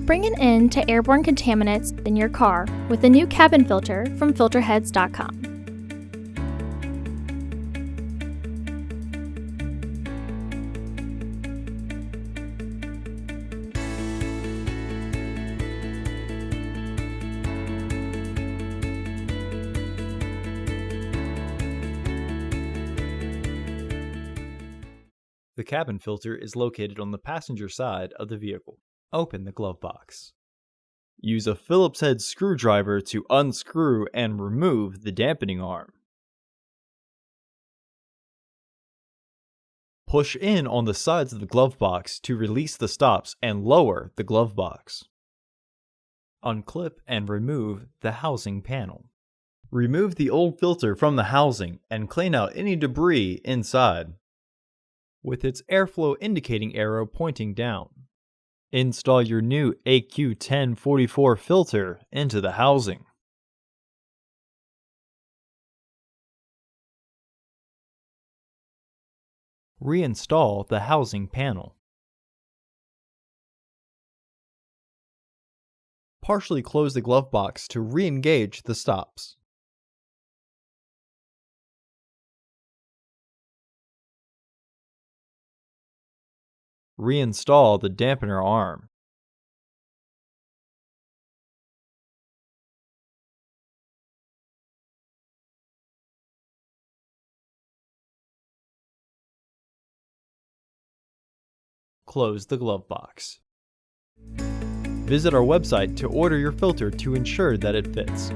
Bring an end to airborne contaminants in your car with the new cabin filter from Filterheads.com. The cabin filter is located on the passenger side of the vehicle. Open the glove box. Use a Phillips head screwdriver to unscrew and remove the dampening arm. Push in on the sides of the glove box to release the stops and lower the glove box. Unclip and remove the housing panel. Remove the old filter from the housing and clean out any debris inside, with its airflow indicating arrow pointing down. Install your new AQ1044 filter into the housing. Reinstall the housing panel. Partially close the glove box to re-engage the stops. Reinstall the dampener arm. Close the glove box. Visit our website to order your filter to ensure that it fits.